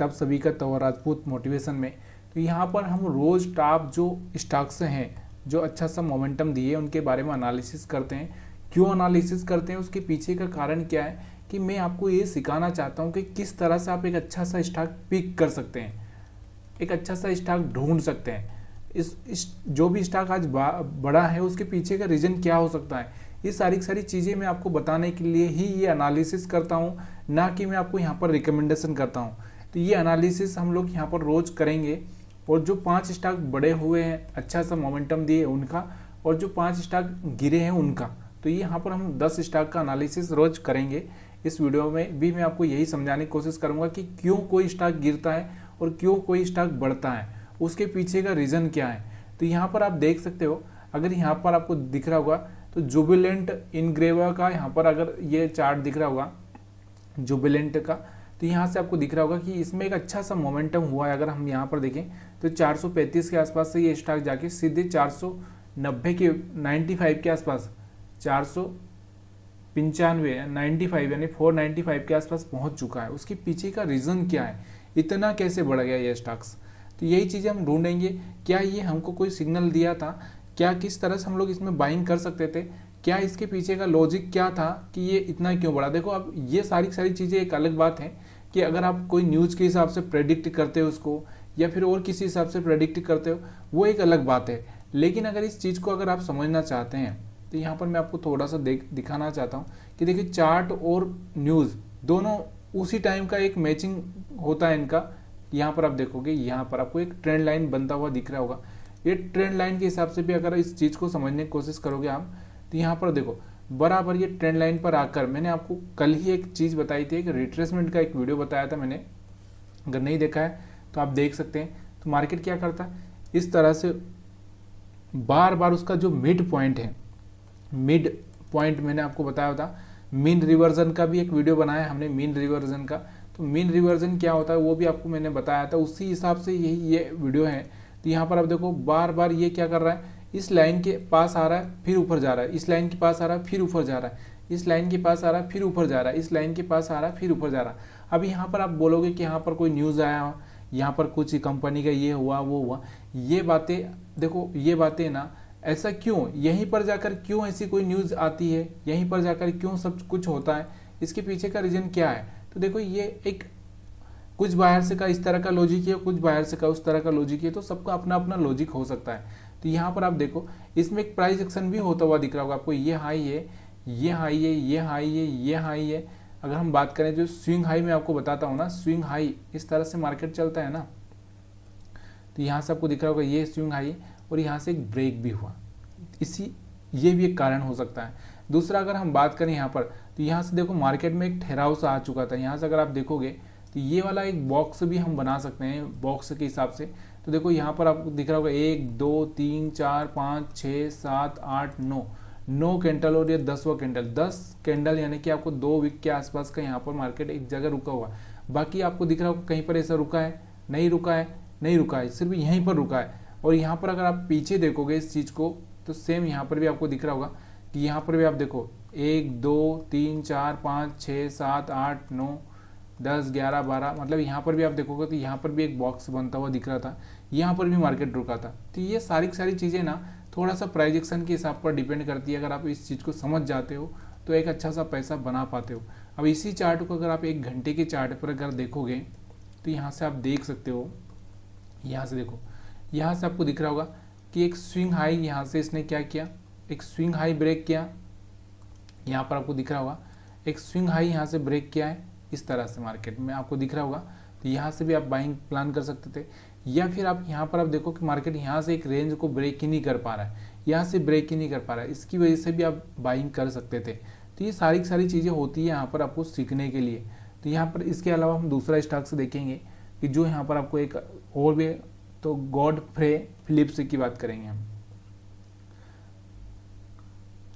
तब सभी का तवर राजपूत मोटिवेशन में। तो यहाँ पर हम रोज़ टॉप जो स्टॉक्स हैं जो अच्छा सा मोमेंटम दिए उनके बारे में एनालिसिस करते हैं। क्यों एनालिसिस करते हैं, उसके पीछे का कारण क्या है, कि मैं आपको ये सिखाना चाहता हूँ कि किस तरह से आप एक अच्छा सा स्टॉक पिक कर सकते हैं, एक अच्छा सा स्टॉक ढूंढ सकते हैं। इस जो भी स्टॉक आज बड़ा है उसके पीछे का रीज़न क्या हो सकता है, ये सारी चीज़ें मैं आपको बताने के लिए ही ये एनालिसिस करता हूँ, ना कि मैं आपको यहाँ पर रिकमेंडेशन करता हूँ। तो ये एनालिसिस हम लोग यहाँ पर रोज़ करेंगे, और जो 5 स्टॉक बड़े हुए हैं अच्छा सा मोमेंटम दिए उनका, और जो 5 स्टॉक गिरे हैं उनका, तो ये यहाँ पर हम 10 स्टॉक का एनालिसिस रोज करेंगे। इस वीडियो में भी मैं आपको यही समझाने की कोशिश करूँगा कि क्यों कोई स्टॉक गिरता है और क्यों कोई स्टॉक बढ़ता है, उसके पीछे का रीज़न क्या है। तो यहाँ पर आप देख सकते हो, अगर यहाँ पर आपको दिख रहा होगा तो जुबिलेंट इनग्रेवा का यहाँ पर अगर ये चार्ट दिख रहा होगा जुबिलेंट का, तो यहाँ से आपको दिख रहा होगा कि इसमें एक अच्छा सा मोमेंटम हुआ है। अगर हम यहाँ पर देखें तो 435 के आसपास से ये स्टॉक जाके सीधे 490 के 95 के आसपास 495 95 यानी 495 के आसपास पहुँच चुका है। उसके पीछे का रीज़न क्या है, इतना कैसे बढ़ गया ये स्टॉक्स, तो यही चीज़ें हम ढूंढेंगे। क्या ये हमको कोई सिग्नल दिया था, क्या किस तरह से हम लोग इसमें बाइंग कर सकते थे, क्या इसके पीछे का लॉजिक क्या था कि ये इतना क्यों बढ़ा। देखो अब ये सारी चीज़ें एक अलग बात है कि अगर आप कोई न्यूज़ के हिसाब से प्रेडिक्ट करते हो उसको, या फिर और किसी हिसाब से प्रेडिक्ट करते हो, वो एक अलग बात है। लेकिन अगर इस चीज़ को अगर आप समझना चाहते हैं तो यहाँ पर मैं आपको थोड़ा सा दिखाना चाहता हूँ कि देखिए चार्ट और न्यूज़ दोनों उसी टाइम का एक मैचिंग होता है इनका। यहाँ पर आप देखोगे, यहाँ पर आपको एक ट्रेंड लाइन बनता हुआ दिख रहा होगा। ये ट्रेंड लाइन के हिसाब से भी अगर इस चीज़ को समझने की कोशिश करोगे आप, तो यहाँ पर देखो बराबर ये ट्रेंड लाइन पर आकर, मैंने आपको कल ही एक चीज़ बताई थी, एक रिट्रेसमेंट का एक वीडियो बताया था मैंने, अगर नहीं देखा है तो आप देख सकते हैं। तो मार्केट क्या करता है, इस तरह से बार बार उसका जो मिड पॉइंट है, मिड पॉइंट मैंने आपको बताया था। मीन रिवर्जन का भी एक वीडियो बनाया हमने, मीन रिवर्जन का। तो मीन रिवर्जन क्या होता है वो भी आपको मैंने बताया था, उसी हिसाब से यही ये वीडियो है। तो यहाँ पर आप देखो बार बार ये क्या कर रहा है, इस लाइन के पास आ रहा है फिर ऊपर जा रहा है, इस लाइन के पास आ रहा है फिर ऊपर जा रहा है, इस लाइन के पास आ रहा है फिर ऊपर जा रहा है, इस लाइन के पास आ रहा है फिर ऊपर जा रहा है। अब यहाँ पर आप बोलोगे कि यहाँ पर कोई न्यूज़ आया, यहाँ पर कुछ कंपनी का ये हुआ वो हुआ, ये बातें देखो, ये बातें ना ऐसा क्यों, यहीं पर जाकर क्यों ऐसी कोई न्यूज़ आती है, यहीं पर जाकर क्यों सब कुछ होता है, इसके पीछे का रीज़न क्या है। तो देखो ये एक कुछ बाहर से का इस तरह का लॉजिक है, कुछ बाहर से का उस तरह का लॉजिक है, तो सबका अपना अपना लॉजिक हो सकता है। तो यहाँ पर आप देखो इसमें एक प्राइस एक्शन भी होता हुआ दिख रहा होगा आपको, ये हाई है, ये हाई है, ये हाई है, ये हाई है। अगर हम बात करें जो स्विंग हाई मैं आपको बताता हूँ ना, स्विंग हाई इस तरह से मार्केट चलता है ना, तो यहाँ से आपको दिख रहा होगा ये स्विंग हाई, और यहाँ से एक ब्रेक भी हुआ, इसी ये भी एक कारण हो सकता है। दूसरा अगर हम बात करें यहाँ पर, तो यहाँ से देखो मार्केट में एक ठहराव सा आ चुका था। यहाँ से अगर आप देखोगे तो ये वाला एक बॉक्स भी हम बना सकते हैं बॉक्स के हिसाब से। तो देखो यहाँ पर आपको दिख रहा होगा 1 2 3 4 5 6 7 8 9 कैंडल, और ये 10वां कैंडल, 10 कैंडल यानी कि आपको 2 वीक के आसपास का यहाँ पर मार्केट एक जगह रुका हुआ। बाकी आपको दिख रहा होगा कहीं पर ऐसा रुका है, नहीं रुका है, नहीं रुका है, सिर्फ यहीं पर रुका है। और यहाँ पर अगर आप पीछे देखोगे इस चीज़ को, तो सेम यहाँ पर भी आपको दिख रहा होगा कि यहाँ पर भी आप देखो 1 2 3 4 5 6 7 8 9 10 11 12, मतलब यहाँ पर भी आप देखोगे तो यहाँ पर भी एक बॉक्स बनता हुआ दिख रहा था, यहाँ पर भी मार्केट रुका था। तो ये सारी चीज़ें ना थोड़ा सा प्राइस एक्शन के हिसाब पर डिपेंड करती है। अगर आप इस चीज़ को समझ जाते हो तो एक अच्छा सा पैसा बना पाते हो। अब इसी चार्ट को अगर आप 1 घंटे के चार्ट पर अगर देखोगे तो यहाँ से आप देख सकते हो, यहाँ से देखो, यहाँ से आपको दिख रहा होगा कि एक स्विंग हाई यहाँ से इसने क्या किया, एक स्विंग हाई ब्रेक किया। यहाँ पर आपको दिख रहा होगा एक स्विंग हाई यहाँ से ब्रेक किया है, इस तरह से मार्केट में आपको दिख रहा होगा। तो यहाँ से भी आप बाइंग प्लान कर सकते थे, या फिर आप यहाँ पर आप देखो कि मार्केट यहाँ से एक रेंज को ब्रेक ही नहीं कर पा रहा है, यहाँ से ब्रेक ही नहीं कर पा रहा है, इसकी वजह से भी आप बाइंग कर सकते थे। तो ये सारी चीज़ें होती है यहाँ पर आपको सीखने के लिए। तो यहाँ पर इसके अलावा हम दूसरा स्टॉक से देखेंगे कि जो यहाँ पर आपको एक और भी, तो गॉडफ्रे फिलिप्स की बात करेंगे हम।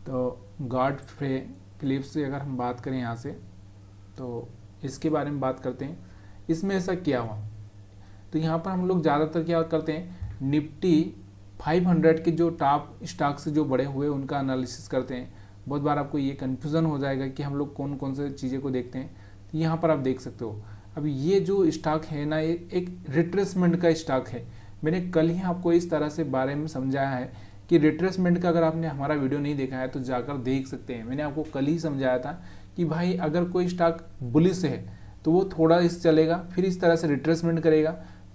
तो गॉडफ्रे फिलिप्स से अगर हम बात करें यहाँ से, तो इसके बारे में बात करते हैं। इसमें ऐसा क्या हुआ, तो यहाँ पर हम लोग ज़्यादातर क्या करते हैं, निफ्टी 500 के जो टॉप स्टॉक्स जो बड़े हुए उनका एनालिसिस करते हैं। बहुत बार आपको ये कन्फ्यूज़न हो जाएगा कि हम लोग कौन कौन से चीज़ें को देखते हैं। तो यहाँ पर आप देख सकते हो, अब ये जो स्टॉक है ना, ये एक रिट्रेसमेंट का स्टॉक है। मैंने कल ही आपको इस तरह से बारे में समझाया है कि रिट्रेसमेंट का, अगर आपने हमारा वीडियो नहीं देखा है तो जाकर देख सकते हैं। मैंने आपको कल ही समझाया था कि भाई अगर कोई स्टॉक बुलिश है तो वो थोड़ा इस चलेगा, फिर इस तरह से रिट्रेसमेंट करेगा,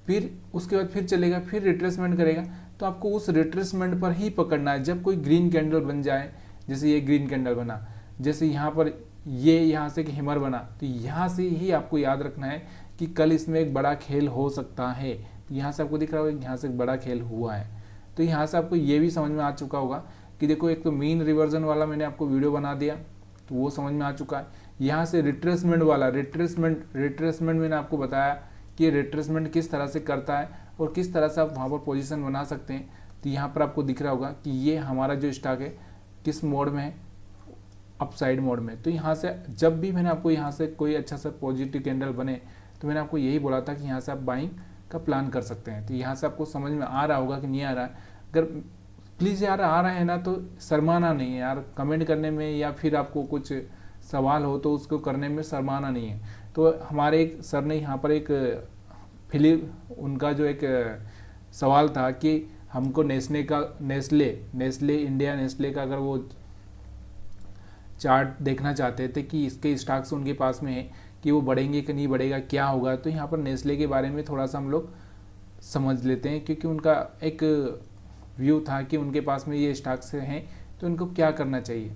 फिर उसके बाद फिर चलेगा, फिर रिट्रेसमेंट करेगा। तो आपको उस रिट्रेसमेंट पर ही पकड़ना है। जब कोई ग्रीन कैंडल बन जाए, जैसे ये ग्रीन कैंडल बना, जैसे यहाँ पर ये यहाँ से हैमर बना, तो यहाँ से ही आपको याद रखना है कि कल इसमें एक बड़ा खेल हो सकता है। तो यहाँ से आपको दिख रहा होगा कि यहाँ से एक बड़ा खेल हुआ है। तो यहाँ से आपको ये भी समझ में आ चुका होगा कि देखो, एक तो मीन रिवर्जन वाला मैंने आपको वीडियो बना दिया, तो वो समझ में आ चुका है। यहाँ से रिट्रेसमेंट वाला, रिट्रेसमेंट मैंने आपको बताया कि रिट्रेसमेंट किस तरह से करता है और किस तरह से आप वहाँ पर पोजीशन बना सकते हैं। तो यहाँ पर आपको दिख रहा होगा कि ये हमारा जो स्टॉक है किस मोड में है, अपसाइड मोड में। तो यहाँ से जब भी मैंने आपको यहाँ से कोई अच्छा सा पॉजिटिव कैंडल बने, तो मैंने आपको यही बोला था कि यहाँ से आप बाइंग का प्लान कर सकते हैं। तो यहाँ से आपको समझ में आ रहा होगा कि नहीं आ रहा है। अगर प्लीज़ यार आ रहा है ना तो शर्माना नहीं है यार कमेंट करने में, या फिर आपको कुछ सवाल हो तो उसको करने में शर्माना नहीं है। तो हमारे एक सर ने यहाँ पर एक फिलिप, उनका जो एक सवाल था कि हमको नेस्ले इंडिया नेस्ले का अगर वो चार्ट देखना चाहते थे कि इसके स्टॉक्स उनके पास में है कि वो बढ़ेंगे कि नहीं बढ़ेगा, क्या होगा। तो यहाँ पर नेस्ले के बारे में थोड़ा सा हम लोग समझ लेते हैं, क्योंकि उनका एक व्यू था कि उनके पास में ये स्टॉक्स हैं तो उनको क्या करना चाहिए।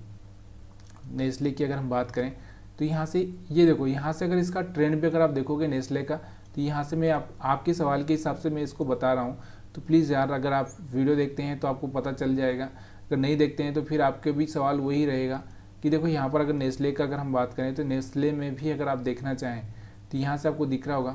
नेस्ले की अगर हम बात करें तो यहाँ से ये देखो, यहाँ से अगर इसका ट्रेंड पे अगर आप देखोगे नेस्ले का, तो यहाँ से मैं आपके सवाल के हिसाब से मैं इसको बता रहा हूँ। तो प्लीज़ यार अगर आप वीडियो देखते हैं तो आपको पता चल जाएगा, अगर नहीं देखते हैं तो फिर आपके भी सवाल वही रहेगा कि देखो यहाँ पर अगर नेस्ले का अगर हम बात करें तो नेस्ले में भी अगर आप देखना चाहें तो यहाँ से आपको दिख रहा होगा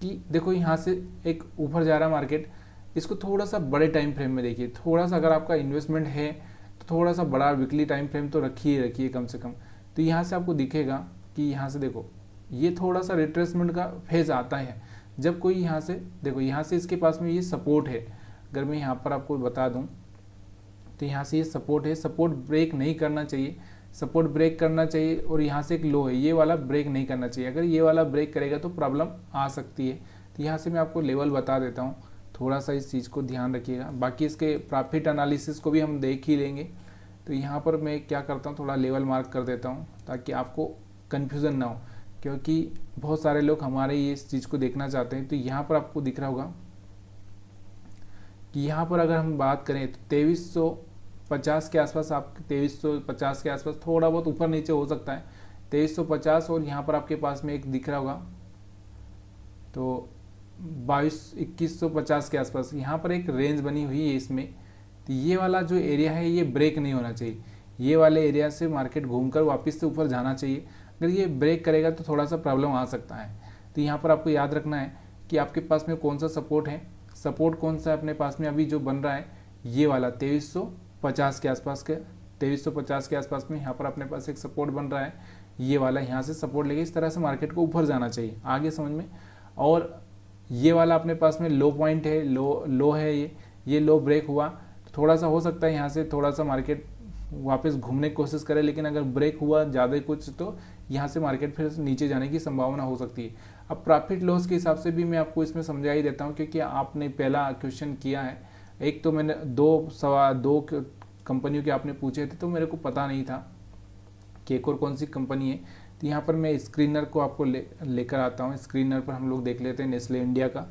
कि देखो यहाँ से एक ऊपर जा रहा मार्केट। इसको थोड़ा सा बड़े टाइम फ्रेम में देखिए, थोड़ा सा अगर आपका इन्वेस्टमेंट है तो थोड़ा सा बड़ा वीकली टाइम फ्रेम तो रखिए कम से कम। तो यहाँ से आपको दिखेगा कि यहाँ से देखो ये थोड़ा सा रिट्रेसमेंट का फेज आता है। जब कोई यहाँ से देखो, यहाँ से इसके पास में ये सपोर्ट है, अगर मैं यहाँ पर आपको बता दूँ तो यहाँ से ये सपोर्ट है, सपोर्ट ब्रेक नहीं करना चाहिए, सपोर्ट ब्रेक करना चाहिए। और यहाँ से एक लो है, ये वाला ब्रेक नहीं करना चाहिए। अगर ये वाला ब्रेक करेगा तो प्रॉब्लम आ सकती है। तो यहाँ से मैं आपको लेवल बता देता हूँ, थोड़ा सा इस चीज़ को ध्यान रखिएगा। बाकी इसके प्रॉफिट एनालिसिस को भी हम देख ही लेंगे। तो यहाँ पर मैं क्या करता हूँ, थोड़ा लेवल मार्क कर देता हूँ ताकि आपको कन्फ्यूज़न ना हो, क्योंकि बहुत सारे लोग हमारे ये इस चीज़ को देखना चाहते हैं। तो यहाँ पर आपको दिख रहा होगा कि यहाँ पर अगर हम बात करें तो 2350 के आसपास, आप 2350 के आसपास थोड़ा बहुत ऊपर नीचे हो सकता है, 2350। और यहाँ पर आपके पास में एक दिख रहा होगा तो 2150 के आसपास, यहाँ पर एक रेंज बनी हुई है इसमें। तो ये वाला जो एरिया है ये ब्रेक नहीं होना चाहिए, ये वाले एरिया से मार्केट घूमकर वापस से ऊपर जाना चाहिए। अगर ये ब्रेक करेगा तो थोड़ा सा प्रॉब्लम आ सकता है। तो यहाँ पर आपको याद रखना है कि आपके पास में कौन सा सपोर्ट है, सपोर्ट कौन सा अपने पास में अभी जो बन रहा है, ये वाला 2350 के आसपास के, 2350 के आसपास में यहाँ पर अपने पास एक सपोर्ट बन रहा है। ये वाला यहाँ से सपोर्ट लेके इस तरह से मार्केट को ऊपर जाना चाहिए, आगे समझ में। और ये वाला अपने पास में लो पॉइंट है, लो है, ये लो ब्रेक हुआ तो थोड़ा सा हो सकता है यहाँ से थोड़ा सा मार्केट वापस घूमने की कोशिश करे। लेकिन अगर ब्रेक हुआ ज़्यादा कुछ तो यहाँ से मार्केट फिर नीचे जाने की संभावना हो सकती है। अब प्रॉफिट लॉस के हिसाब से भी मैं आपको इसमें समझा ही देता हूँ, क्योंकि आपने पहला क्वेश्चन किया है। एक तो मैंने दो कंपनियों के आपने पूछे थे, तो मेरे को पता नहीं था कि एक और कौन सी कंपनी है। तो यहाँ पर मैं स्क्रीनर को आपको लेकर आता हूँ। स्क्रीनर पर हम लोग देख लेते हैं नेस्ले इंडिया का।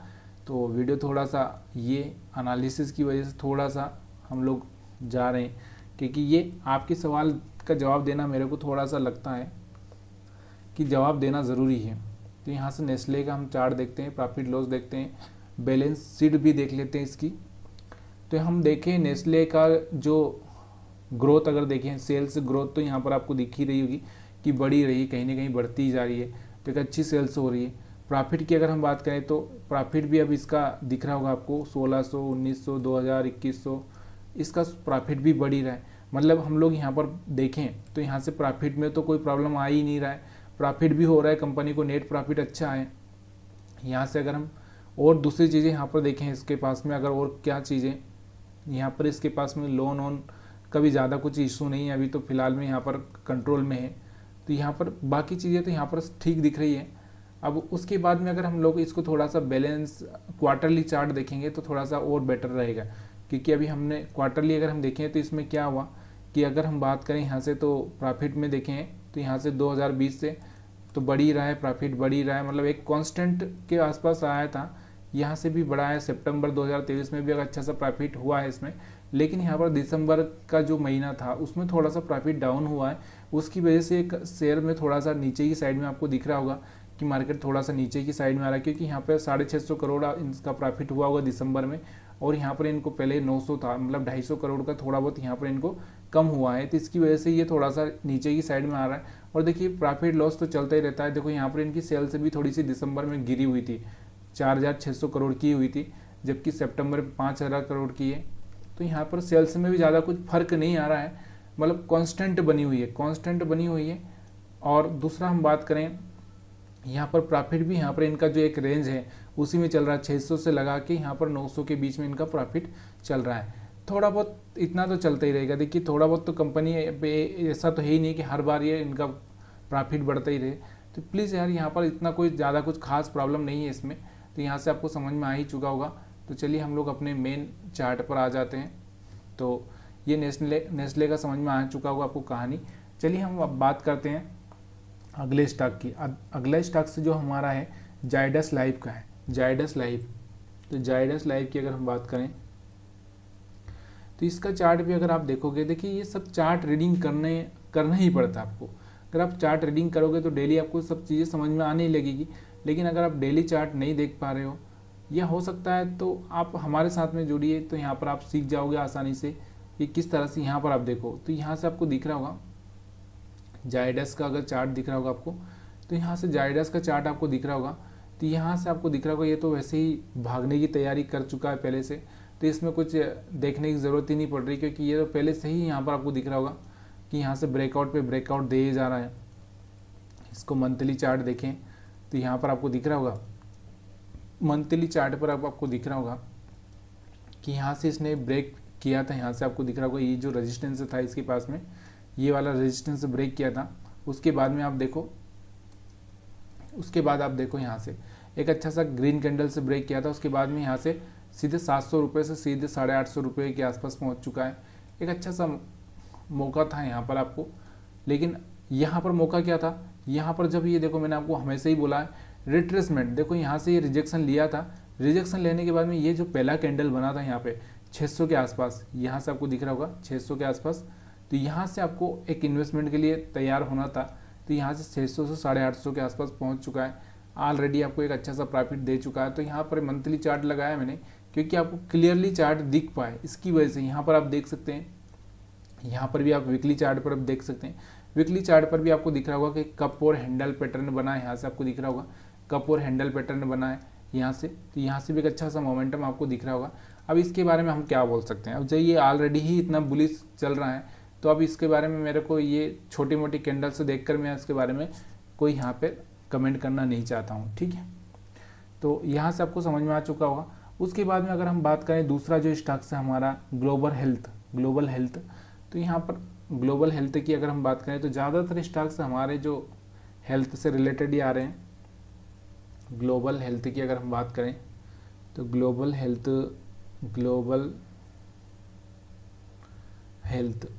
तो वीडियो थोड़ा सा ये एनालिसिस की वजह से थोड़ा सा हम लोग जा रहे हैं, क्योंकि ये आपके सवाल का जवाब देना मेरे को थोड़ा सा लगता है कि जवाब देना ज़रूरी है। तो यहाँ से नेस्ले का हम चार्ट देखते हैं, प्रॉफिट लॉस देखते हैं, बैलेंस शीट भी देख लेते हैं इसकी। तो हम देखें नेस्ले का जो ग्रोथ अगर देखें, सेल्स ग्रोथ तो यहाँ पर आपको दिख ही रही होगी कि बढ़ी रही, कहीं ना कहीं बढ़ती जा रही है, तो एक अच्छी सेल्स हो रही है। प्रॉफिट की अगर हम बात करें तो प्रॉफिट भी अब इसका दिख रहा होगा आपको 1600, 1900, 2000, 2100, इसका प्रॉफिट भी बढ़ ही रहा है। मतलब हम लोग यहाँ पर देखें तो यहाँ से प्रॉफिट में तो कोई प्रॉब्लम आ ही नहीं रहा है, प्रॉफिट भी हो रहा है, कंपनी को नेट प्रॉफिट अच्छा है। यहाँ से अगर हम और दूसरी चीज़ें यहाँ पर देखें इसके पास में, अगर और क्या चीज़ें यहाँ पर इसके पास में लोन वोन का भी ज़्यादा कुछ इशू नहीं है अभी, तो फिलहाल में यहाँ पर कंट्रोल में है। तो यहाँ पर बाकी चीज़ें तो यहाँ पर ठीक दिख रही है। अब उसके बाद में अगर हम लोग इसको थोड़ा सा बैलेंस क्वार्टरली चार्ट देखेंगे तो थोड़ा सा और बेटर रहेगा, क्योंकि अभी हमने क्वार्टरली अगर हम देखें तो इसमें क्या हुआ कि अगर हम बात करें यहाँ से तो प्रॉफिट में देखें तो यहाँ से 2020 से तो बढ़ ही रहा है, प्रॉफिट बढ़ ही रहा है, मतलब एक कांस्टेंट के आसपास आया था, यहाँ से भी बढ़ा है। सितंबर 2023 में भी एक अच्छा सा प्रॉफिट हुआ है इसमें, लेकिन यहाँ पर दिसंबर का जो महीना था उसमें थोड़ा सा प्रॉफिट डाउन हुआ है। उसकी वजह से एक शेयर में थोड़ा सा नीचे की साइड में आपको दिख रहा होगा कि मार्केट थोड़ा सा नीचे की साइड में आ रहा है, क्योंकि यहाँ पर 650 करोड़ इनका प्रॉफिट हुआ होगा दिसंबर में, और यहाँ पर इनको पहले 900 था, मतलब 250 करोड़ का थोड़ा बहुत यहाँ पर इनको कम हुआ है, तो इसकी वजह से ये थोड़ा सा नीचे की साइड में आ रहा है। और देखिए प्रॉफिट लॉस तो चलता ही रहता है। देखो यहाँ पर इनकी सेल्स भी थोड़ी सी दिसंबर में गिरी हुई थी, 4600 करोड़ की हुई थी, जबकि सितंबर में 5000 करोड़ की है। तो यहाँ पर सेल्स में भी ज़्यादा कुछ फर्क नहीं आ रहा है, मतलब कांस्टेंट बनी हुई है, कांस्टेंट बनी हुई है। और दूसरा हम बात करें यहाँ पर प्रॉफिट भी, यहाँ पर इनका जो एक रेंज है उसी में चल रहा है, 600 से लगा के यहाँ पर 900 के बीच में इनका प्रॉफिट चल रहा है। थोड़ा बहुत इतना तो चलता ही रहेगा। देखिए थोड़ा बहुत तो कंपनी ऐसा तो है ही नहीं कि हर बार ये इनका प्रॉफिट बढ़ता ही रहे, तो प्लीज़ यार यहाँ पर इतना कोई ज़्यादा कुछ खास प्रॉब्लम नहीं है इसमें, तो यहाँ से आपको समझ में आ ही चुका होगा। तो चलिए हम लोग अपने मेन चार्ट पर आ जाते हैं। तो ये नेस्ले का समझ में आ चुका होगा आपको कहानी। चलिए हम अब बात करते हैं अगले स्टॉक की। अगला स्टॉक से जो हमारा है जाइडस लाइफ का है, जाइडस लाइफ। तो जाइडस लाइफ की अगर हम बात करें तो इसका चार्ट भी अगर आप देखोगे, देखिए ये सब चार्ट रीडिंग करना ही पड़ता है आपको। अगर आप चार्ट रीडिंग करोगे तो डेली आपको सब चीज़ें समझ में आने ही लगेगी, लेकिन अगर आप डेली चार्ट नहीं देख पा रहे हो, या हो सकता है तो आप हमारे साथ में जुड़िए, तो यहाँ पर आप सीख जाओगे आसानी से कि किस तरह से। यहाँ पर आप देखो तो यहाँ से आपको दिख रहा होगा जाइडस का, अगर चार्ट दिख रहा होगा आपको, तो यहाँ से जाइडस का चार्ट आपको दिख रहा होगा, तो यहाँ से आपको दिख रहा होगा ये तो वैसे ही भागने की तैयारी कर चुका है पहले से, तो इसमें कुछ देखने की ज़रूरत ही नहीं पड़ रही, क्योंकि ये तो पहले से ही यहाँ पर आपको दिख रहा होगा कि यहाँ से ब्रेकआउट पे ब्रेकआउट दे जा रहा है। इसको मंथली चार्ट देखें तो यहाँ पर आपको दिख रहा होगा, मंथली चार्ट पर आपको दिख रहा होगा कि यहाँ से इसने ब्रेक किया था, यहाँ से आपको दिख रहा होगा ये जो रेजिस्टेंस था इसके पास में, ये वाला रेजिस्टेंस ब्रेक किया था। उसके बाद में आप देखो, उसके बाद आप देखो यहाँ से एक अच्छा सा ग्रीन कैंडल से ब्रेक किया था। उसके बाद में यहाँ से सीधे 700 रुपये से सीधे 850 रुपये के आसपास पहुँच चुका है। एक अच्छा सा मौका था यहाँ पर आपको, लेकिन यहाँ पर मौका क्या था, यहाँ पर जब ये देखो मैंने आपको हमेशा ही बोला है रिट्रेसमेंट, देखो यहाँ से ये रिजेक्शन लिया था, रिजेक्शन लेने के बाद में ये जो पहला कैंडल बना था यहाँ पे 600 के आसपास, यहाँ से आपको दिख रहा होगा 600 के आसपास, तो यहाँ से आपको एक इन्वेस्टमेंट के लिए तैयार होना था, तो यहाँ से 600 से 850 के आसपास पहुँच चुका है, ऑलरेडी आपको एक अच्छा सा प्रॉफिट दे चुका है। तो यहाँ पर मंथली चार्ट लगाया मैंने क्योंकि आपको क्लियरली चार्ट दिख पाए, इसकी वजह से। यहाँ पर आप देख सकते हैं, यहाँ पर भी आप वीकली चार्ट पर आप देख सकते हैं, वीकली चार्ट पर भी आपको दिख रहा होगा कि कप और हैंडल पैटर्न बना है, यहाँ से आपको दिख रहा होगा कप और हैंडल पैटर्न बना है यहाँ से, तो यहाँ से भी एक अच्छा सा मोमेंटम आपको दिख रहा होगा। अब इसके बारे में हम क्या बोल सकते हैं, अब जब ये ऑलरेडी ही इतना बुलिश चल रहा है, तो अब इसके बारे में मेरे को ये छोटी मोटी कैंडल से देखकर मैं इसके बारे में कोई यहाँ पे कमेंट करना नहीं चाहता हूँ, ठीक है। तो यहाँ से आपको समझ में आ चुका होगा। उसके बाद में अगर हम बात करें दूसरा जो स्टॉक्स है हमारा ग्लोबल हेल्थ, तो यहाँ पर ग्लोबल हेल्थ की अगर हम बात करें तो ज़्यादातर स्टॉक्स हमारे जो हेल्थ से रिलेटेड ही आ रहे हैं। ग्लोबल हेल्थ की अगर हम बात करें तो ग्लोबल हेल्थ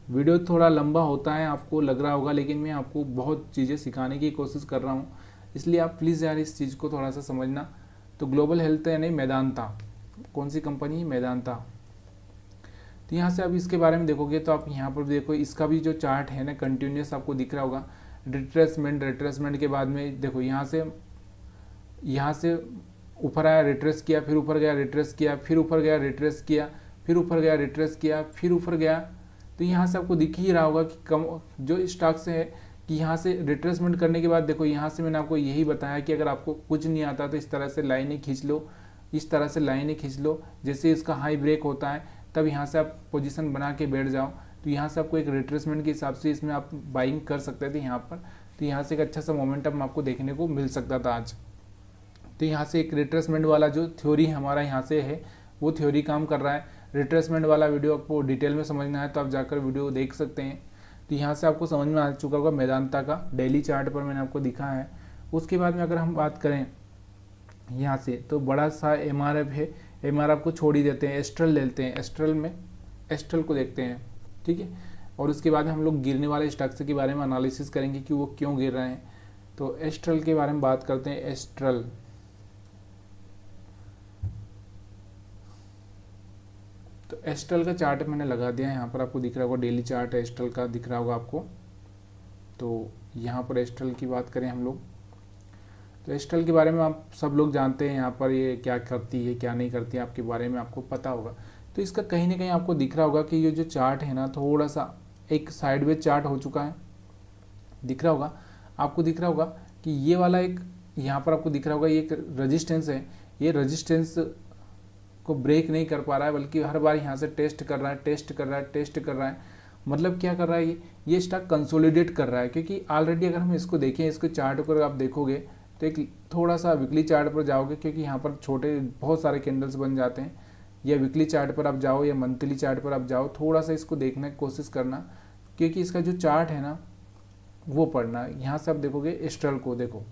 वीडियो थोड़ा लंबा होता है, आपको लग रहा होगा, लेकिन मैं आपको बहुत चीज़ें सिखाने की कोशिश कर रहा हूँ, इसलिए आप प्लीज़ यार इस चीज़ को थोड़ा सा समझना। तो ग्लोबल हेल्थ यानी मेदांता, कौन सी कंपनी है, मेदांता। तो यहाँ से आप इसके बारे में देखोगे तो आप यहाँ पर देखो इसका भी जो चार्ट है ना कंटिन्यूस आपको दिख रहा होगा। रिट्रेसमेंट के बाद में देखो यहाँ से ऊपर आया, रिट्रेस किया, फिर ऊपर गया, रिट्रेस किया, फिर ऊपर गया, रिट्रेस किया, फिर ऊपर गया, रिट्रेस किया, फिर ऊपर गया। तो यहाँ से आपको दिख ही रहा होगा कि कम जो स्टॉक्स है कि यहाँ से रिट्रेसमेंट करने के बाद देखो यहाँ से मैंने आपको यही बताया कि अगर आपको कुछ नहीं आता तो इस तरह से लाइनें खींच लो, इस तरह से लाइनें खींच लो, जैसे इसका हाई ब्रेक होता है तब यहाँ से आप पोजीशन बना के बैठ जाओ। तो यहाँ से आपको एक रिट्रेसमेंट के हिसाब से इसमें आप बाइंग कर सकते थे यहाँ पर। तो यहाँ से एक अच्छा सा मोमेंटम आपको देखने को मिल सकता था आज। तो यहाँ से एक रिट्रेसमेंट वाला जो थ्योरी हमारा यहाँ से है वो थ्योरी काम कर रहा है। रिट्रेसमेंट वाला वीडियो आपको डिटेल में समझना है तो आप जाकर वीडियो देख सकते हैं। तो यहाँ से आपको समझ में आ चुका होगा मेदांता का डेली चार्ट पर मैंने आपको दिखा है। उसके बाद में अगर हम बात करें यहाँ से, तो बड़ा सा एमआरएफ है, एमआरएफ को छोड़ ही देते हैं, एस्ट्रल लेते हैं, एस्ट्रल को देखते हैं, ठीक है। और उसके बाद हम लोग गिरने वाले स्टॉक्स के बारे में एनालिसिस करेंगे कि वो क्यों गिर रहे हैं। तो एस्ट्रल के बारे में बात करते हैं। एस्ट्रल, तो एस्ट्रल का चार्ट मैंने लगा दिया है यहाँ पर, आपको दिख रहा होगा, डेली चार्ट एस्ट्रल का दिख रहा होगा आपको। तो यहाँ पर एस्ट्रल की बात करें हम लोग, तो एस्ट्रल के बारे में आप सब लोग जानते हैं, यहाँ पर ये क्या करती है क्या नहीं करती है, आपके बारे में आपको पता होगा। तो इसका कहीं ना कहीं आपको दिख रहा होगा कि ये जो चार्ट है ना, थोड़ा सा एक साइडवेज चार्ट हो चुका है, दिख रहा होगा आपको, दिख रहा होगा कि ये वाला एक यहाँ पर आपको दिख रहा होगा, ये एक रजिस्टेंस है, ये रजिस्टेंस को ब्रेक नहीं कर पा रहा है, बल्कि हर बार यहाँ से टेस्ट कर रहा है। मतलब क्या कर रहा है, ये स्टॉक कंसोलिडेट कर रहा है, क्योंकि ऑलरेडी अगर हम इसको देखें, इसको चार्ट पर आप देखोगे तो एक थोड़ा सा वीकली चार्ट पर जाओगे, क्योंकि यहाँ पर छोटे बहुत सारे कैंडल्स बन जाते हैं, या वीकली चार्ट पर आप जाओ या मंथली चार्ट पर आप जाओ, थोड़ा सा इसको देखने की कोशिश करना, क्योंकि इसका जो चार्ट है ना वो पढ़ना। यहाँ से आप देखोगे एस्ट्रल को, देखो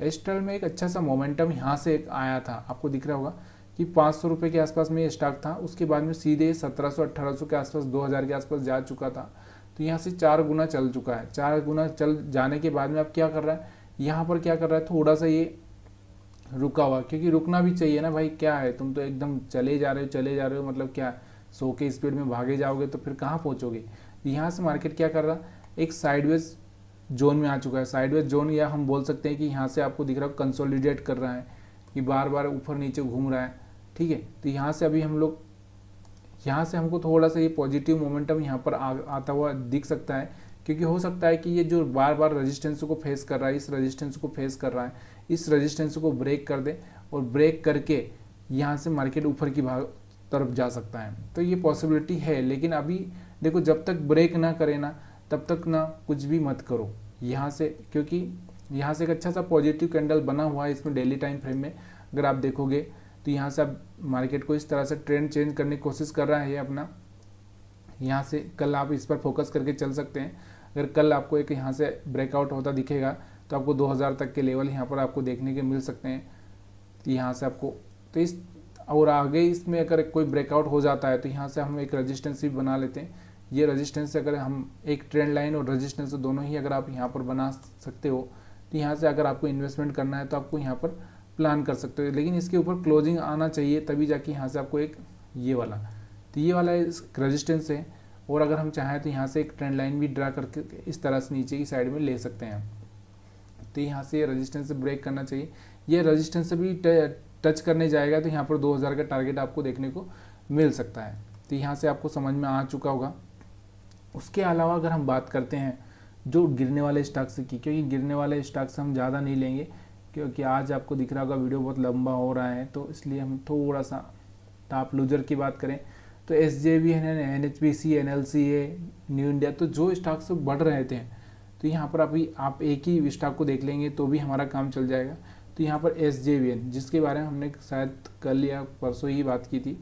एस्ट्रल में एक अच्छा सा मोमेंटम यहाँ से एक आया था, आपको दिख रहा होगा कि 500 रुपये के आसपास में ये स्टॉक था, उसके बाद में सीधे 1700-1800 के आसपास, 2000 के आसपास जा चुका था। तो यहाँ से 4 गुना चल चुका है, 4 गुना चल जाने के बाद में अब क्या कर रहा है, यहाँ पर क्या कर रहा है, थोड़ा सा ये रुका हुआ, क्योंकि रुकना भी चाहिए ना भाई, क्या है तुम तो एकदम चले जा रहे हो, मतलब क्या 100 के स्पीड में भागे जाओगे तो फिर कहाँ पहुँचोगे। यहाँ से मार्केट क्या कर रहा, एक साइडवेज जोन में आ चुका है, साइडवेज जोन, या हम बोल सकते हैं कि यहाँ से आपको दिख रहा है कंसोलिडेट कर रहा है, कि बार बार ऊपर नीचे घूम रहा है, ठीक है। तो यहाँ से अभी हम लोग, यहाँ से हमको थोड़ा सा ये पॉजिटिव मोमेंटम यहाँ पर आता हुआ दिख सकता है, क्योंकि हो सकता है कि ये जो बार बार रेजिस्टेंस को फेस कर रहा है, इस रेजिस्टेंस को फेस कर रहा है, इस रेजिस्टेंस को ब्रेक कर दे, और ब्रेक करके यहाँ से मार्केट ऊपर की भाग तरफ जा सकता है। तो ये पॉसिबिलिटी है, लेकिन अभी देखो जब तक ब्रेक ना करे ना, तब तक ना कुछ भी मत करो यहाँ से, क्योंकि यहाँ से एक अच्छा सा पॉजिटिव कैंडल बना हुआ है इसमें डेली टाइम फ्रेम में, अगर आप देखोगे तो यहाँ से अब मार्केट को इस तरह से ट्रेंड चेंज करने की कोशिश कर रहा है अपना। यहाँ से कल आप इस पर फोकस करके चल सकते हैं, अगर कल आपको एक यहाँ से ब्रेकआउट होता दिखेगा तो आपको 2000 तक के लेवल यहाँ पर आपको देखने के मिल सकते हैं। यहाँ से आपको तो इस और आगे इसमें अगर कोई ब्रेकआउट हो जाता है तो यहाँ से हम एक रेजिस्टेंस भी बना लेते हैं। ये रेजिस्टेंस अगर हम एक ट्रेंड लाइन और रेजिस्टेंस दोनों ही अगर आप यहाँ पर बना सकते हो, तो यहाँ से अगर आपको इन्वेस्टमेंट करना है तो आपको यहाँ पर प्लान कर सकते हो, लेकिन इसके ऊपर क्लोजिंग आना चाहिए, तभी जाके यहाँ से आपको एक ये वाला, तो ये वाला रेजिस्टेंस है। और अगर हम चाहें तो यहाँ से एक ट्रेंड लाइन भी ड्रा करके इस तरह से नीचे की साइड में ले सकते हैं। तो यहाँ से रेजिस्टेंस से ब्रेक करना चाहिए, ये रेजिस्टेंस से भी टच करने जाएगा तो यहाँ पर 2000 का टारगेट आपको देखने को मिल सकता है। तो यहाँ से आपको समझ में आ चुका होगा। उसके अलावा अगर हम बात करते हैं जो गिरने वाले स्टॉक्स की, क्योंकि गिरने वाले स्टॉक्स हम ज़्यादा नहीं लेंगे, क्योंकि आज आपको दिख रहा होगा वीडियो बहुत लंबा हो रहा है, तो इसलिए हम थोड़ा सा टॉप लूजर की बात करें तो SJB है, NHPC, NLC है, न्यू इंडिया, तो जो स्टॉक्स बढ़ रहे थे, तो यहाँ पर अभी आप एक ही स्टॉक को देख लेंगे तो भी हमारा काम चल जाएगा। तो यहाँ पर SJVN, जिसके बारे में हमने शायद कल या परसों ही बात की थी,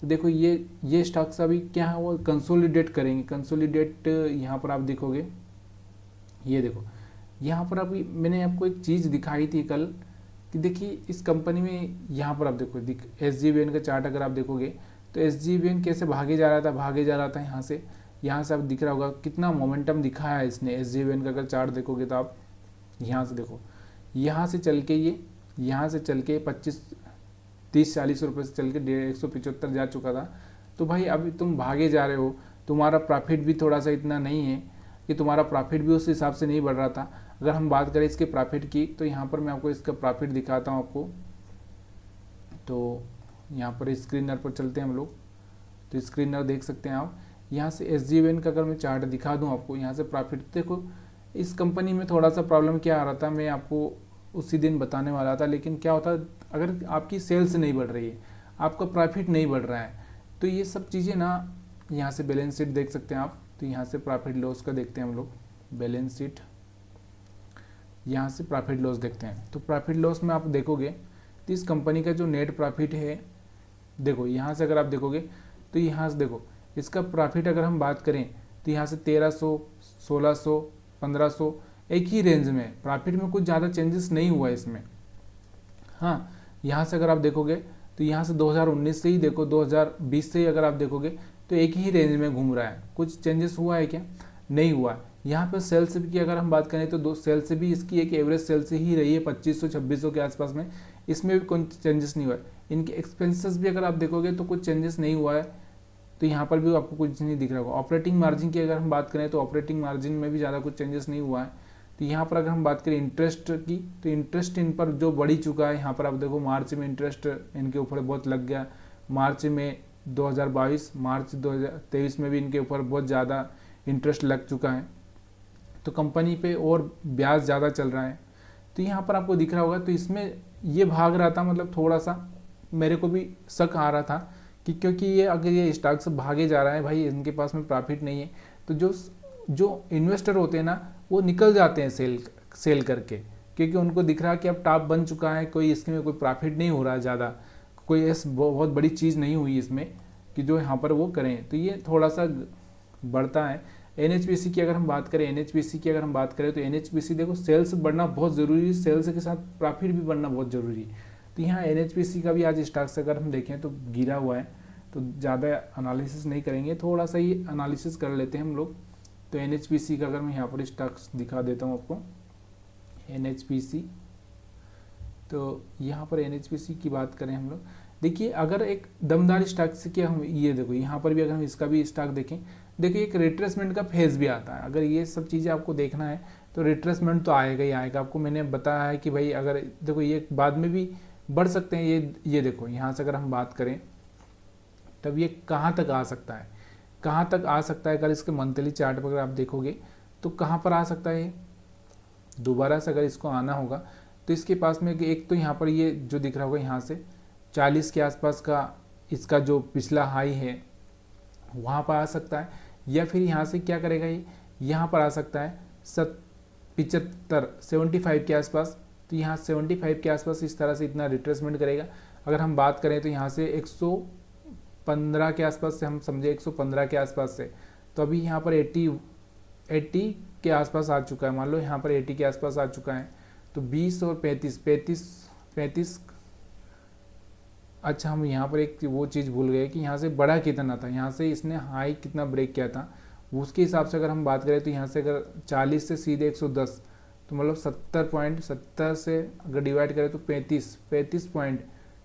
तो देखो ये स्टॉक्स अभी क्या है, वो कंसोलिडेट करेंगे। कंसोलिडेट यहाँ पर आप देखोगे, ये देखो यहाँ पर अभी मैंने आपको एक चीज़ दिखाई थी कल कि देखिए इस कंपनी में, यहाँ पर आप देखो SJVN का चार्ट अगर आप देखोगे तो SJVN कैसे भागे जा रहा था यहाँ से आप दिख रहा होगा कितना मोमेंटम दिखाया है इसने। SJVN का अगर चार्ट देखोगे तो आप यहाँ से देखो, यहाँ से चल के ये यहाँ से चल के 25-30-40 रुपये से चल के 175 जा चुका था। तो भाई अभी तुम भागे जा रहे हो, तुम्हारा प्रॉफिट भी थोड़ा सा इतना नहीं है कि तुम्हारा प्रॉफिट भी उस हिसाब से नहीं बढ़ रहा था। अगर हम बात करें इसके प्रॉफिट की, तो यहाँ पर मैं आपको इसका प्रॉफिट दिखाता हूँ आपको। तो यहाँ पर स्क्रीनर पर चलते हैं हम लोग, तो स्क्रीनर देख सकते हैं आप। यहाँ से SJVN का अगर मैं चार्ट दिखा दूँ आपको, यहाँ से प्रॉफिट देखो। इस कंपनी में थोड़ा सा प्रॉब्लम क्या आ रहा था, मैं आपको उसी दिन बताने वाला था, लेकिन क्या होता अगर आपकी सेल्स नहीं बढ़ रही है, आपका प्रॉफिट नहीं बढ़ रहा है, तो ये सब चीज़ें ना, यहाँ से बैलेंस शीट देख सकते हैं आप। तो यहाँ से प्रॉफिट लॉस का देखते हैं हम लोग, बैलेंस शीट, यहाँ से प्रॉफिट लॉस देखते हैं। तो प्रॉफिट लॉस में आप देखोगे तो इस कंपनी का जो नेट प्रॉफिट है, देखो यहाँ से अगर आप देखोगे तो यहाँ से देखो इसका प्रॉफिट अगर हम बात करें तो यहाँ से 1300, 1600, 1500 एक ही रेंज में, प्रॉफिट में कुछ ज़्यादा चेंजेस नहीं हुआ इसमें। हाँ, यहाँ से अगर आप देखोगे तो यहाँ से 2019 से ही देखो, 2020 से ही अगर आप देखोगे तो एक ही रेंज में घूम रहा है। कुछ चेंजेस हुआ है क्या? नहीं हुआ। यहाँ पर सेल्स की अगर हम बात करें तो दो सेल्स भी इसकी एक एवरेज सेल्स ही रही है 2500-2600 के आसपास में, इसमें भी कोई चेंजेस नहीं हुआ है। इनके एक्सपेंसेस भी अगर आप देखोगे तो कुछ चेंजेस नहीं हुआ है, तो यहाँ पर भी आपको कुछ नहीं दिख रहा होगा। ऑपरेटिंग मार्जिन की अगर हम बात करें तो ऑपरेटिंग मार्जिन में भी ज़्यादा कुछ चेंजेस नहीं हुआ है। तो यहाँ पर अगर हम बात करें इंटरेस्ट की, तो इंटरेस्ट इन पर जो बढ़ ही चुका है। यहाँ पर आप देखो मार्च में इंटरेस्ट इनके ऊपर बहुत लग गया, मार्च में 2022, मार्च 2023 में भी इनके ऊपर बहुत ज़्यादा इंटरेस्ट लग चुका है, तो कंपनी पे और ब्याज ज़्यादा चल रहा है। तो यहाँ पर आपको दिख रहा होगा, तो इसमें ये भाग रहा था, मतलब थोड़ा सा मेरे को भी शक आ रहा था कि क्योंकि ये अगर ये स्टॉक से भागे जा रहा है भाई, इनके पास में प्रॉफिट नहीं है, तो जो इन्वेस्टर होते हैं ना वो निकल जाते हैं सेल करके, क्योंकि उनको दिख रहा है कि अब टॉप बन चुका है, कोई इसमें कोई प्रॉफिट नहीं हो रहा है ज़्यादा, कोई ऐसी बहुत बड़ी चीज़ नहीं हुई इसमें कि जो यहाँ पर वो करें, तो ये थोड़ा सा बढ़ता है। एनएचपीसी की अगर हम बात करें तो एनएचपीसी देखो सेल्स बढ़ना बहुत ज़रूरी है, सेल्स के साथ प्रॉफिट भी बढ़ना बहुत ज़रूरी है। तो यहाँ एनएचपीसी का भी आज स्टॉक से अगर हम देखें तो गिरा हुआ है, तो ज़्यादा एनालिसिस नहीं करेंगे, थोड़ा सा ही एनालिसिस कर लेते हैं हम लोग। तो एनएचपीसी का अगर मैं यहाँ पर स्टॉक्स दिखा देता हूँ आपको, एनएचपीसी, तो यहाँ पर एनएचपीसी की बात करें हम लोग, देखिए अगर एक दमदार स्टॉक से क्या हम ये देखो यहाँ पर भी अगर हम इसका भी स्टॉक देखें, देखिए एक रिट्रेसमेंट का फेज भी आता है। अगर ये सब चीज़ें आपको देखना है तो रिट्रेसमेंट तो आएगा ही आएगा। आपको मैंने बताया है कि भाई अगर देखो ये बाद में भी बढ़ सकते हैं, ये देखो यहाँ से अगर हम बात करें तब ये कहाँ तक आ सकता है, कहाँ तक आ सकता है। अगर इसके मंथली चार्ट पर अगर आप देखोगे तो कहाँ पर आ सकता है, दोबारा से अगर इसको आना होगा तो इसके पास में एक तो यहाँ पर ये जो दिख रहा होगा यहाँ से 40 के आसपास का इसका जो पिछला हाई है वहाँ पर आ सकता है, या फिर यहाँ से क्या करेगा ये यहाँ पर आ सकता है 75 के आसपास। तो यहाँ 75 के आसपास इस तरह से इतना रिट्रेसमेंट करेगा। अगर हम बात करें तो यहाँ से 115 के आसपास से हम समझे 115 के आसपास से, तो अभी यहाँ पर 80 के आसपास आ चुका है, मान लो यहाँ पर 80 के आसपास आ चुका है। तो 20 और 35, अच्छा हम यहाँ पर एक वो चीज़ भूल गए कि यहाँ से बड़ा कितना था, यहाँ से इसने हाई कितना ब्रेक किया था, उसके हिसाब से अगर हम बात करें तो यहाँ से अगर 40 से सीधे 110, तो मतलब 70 से अगर डिवाइड करें तो 35 पॉइंट।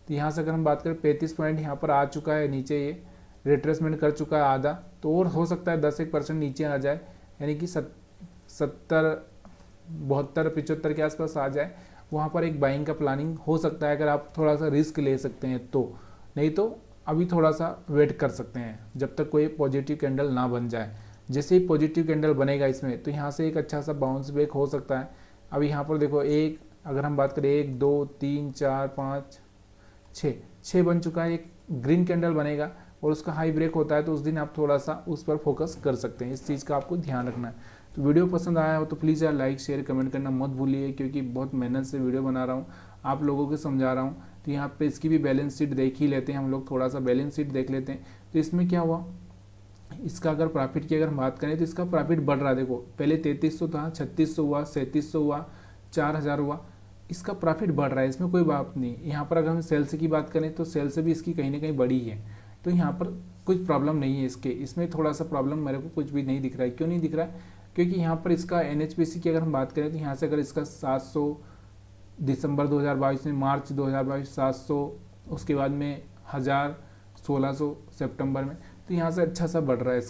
तो यहाँ से अगर हम बात करें 35 पॉइंट यहाँ पर आ चुका है नीचे, ये रिट्रेसमेंट कर चुका है आधा, तो और हो सकता है 10-1% नीचे आ जाए, यानी कि 72-75 के आसपास आ जाए। वहाँ पर एक बाइंग का प्लानिंग हो सकता है अगर आप थोड़ा सा रिस्क ले सकते हैं तो, नहीं तो अभी थोड़ा सा वेट कर सकते हैं जब तक कोई पॉजिटिव कैंडल ना बन जाए। जैसे ही पॉजिटिव कैंडल बनेगा इसमें तो यहाँ से एक अच्छा सा बाउंस बैक हो सकता है। अभी यहाँ पर देखो एक अगर हम बात करें 1 2 3 4 5 6 बन चुका है, एक ग्रीन कैंडल बनेगा और उसका हाई ब्रेक होता है तो उस दिन आप थोड़ा सा उस पर फोकस कर सकते हैं। इस चीज़ का आपको ध्यान रखना है। तो वीडियो पसंद आया हो तो प्लीज़ यार लाइक शेयर कमेंट करना मत भूलिए, क्योंकि बहुत मेहनत से वीडियो बना रहा हूँ, आप लोगों को समझा रहा हूँ। तो यहाँ पे इसकी भी बैलेंस शीट देख ही लेते हैं हम लोग, थोड़ा सा बैलेंस शीट देख लेते हैं। तो इसमें क्या हुआ, इसका अगर प्रॉफिट की अगर हम बात करें तो इसका प्रॉफिट बढ़ रहा है। देखो पहले 3300 था, 3600 हुआ, 3700 हुआ, 4000 हुआ, इसका प्रॉफिट बढ़ रहा है, इसमें कोई बात नहीं। यहाँ पर अगर हम सेल्स की बात करें तो सेल्स से भी इसकी कहीं ना कहीं बड़ी है, तो यहाँ पर कुछ प्रॉब्लम नहीं है इसमें थोड़ा सा प्रॉब्लम मेरे को कुछ भी नहीं दिख रहा है। क्यों नहीं दिख रहा है, क्योंकि यहाँ पर इसका एनएचपीसी की अगर हम बात करें तो यहाँ से अगर इसका 700 दिसंबर 2022 में, मार्च 2022 700, उसके बाद में 1000, 1600 सितंबर में, तो यहाँ से अच्छा सा बढ़ रहा है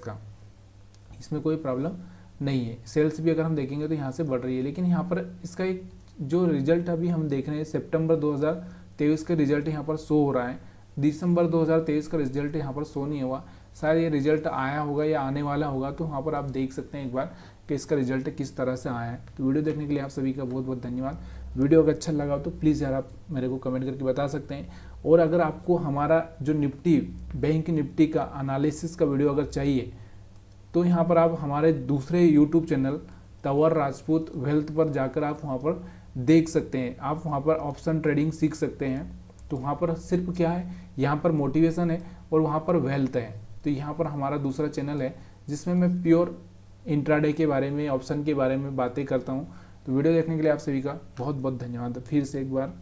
इसमें कोई प्रॉब्लम नहीं है। सेल्स भी अगर हम देखेंगे तो यहाँ से बढ़ रही है, लेकिन यहाँ पर इसका एक जो रिजल्ट अभी हम देख रहे हैं सितंबर 2023 का रिजल्ट यहाँ पर शो हो रहा है, दिसंबर 2023 का रिजल्ट यहाँ पर शो नहीं हुआ। शायद ये रिजल्ट आया होगा या आने वाला होगा, तो वहाँ पर आप देख सकते हैं एक बार कि इसका रिजल्ट किस तरह से आया है। तो वीडियो देखने के लिए आप सभी का बहुत बहुत धन्यवाद। वीडियो अगर अच्छा लगा तो प्लीज़ यार आप मेरे को कमेंट करके बता सकते हैं। और अगर आपको हमारा जो निफ्टी बैंक निफ्टी का एनालिसिस का वीडियो अगर चाहिए तो यहाँ पर आप हमारे दूसरे YouTube channel Tanwar Rajput wealth पर जाकर आप वहाँ पर देख सकते हैं। आप वहाँ पर ऑप्शन ट्रेडिंग सीख सकते हैं। तो वहाँ पर सिर्फ क्या है, यहाँ पर मोटिवेशन है और वहाँ पर वेल्थ है। तो यहाँ पर हमारा दूसरा चैनल है जिसमें मैं प्योर इंट्राडे के बारे में, ऑप्शन के बारे में बातें करता हूँ। तो वीडियो देखने के लिए आप सभी का बहुत बहुत धन्यवाद फिर से एक बार।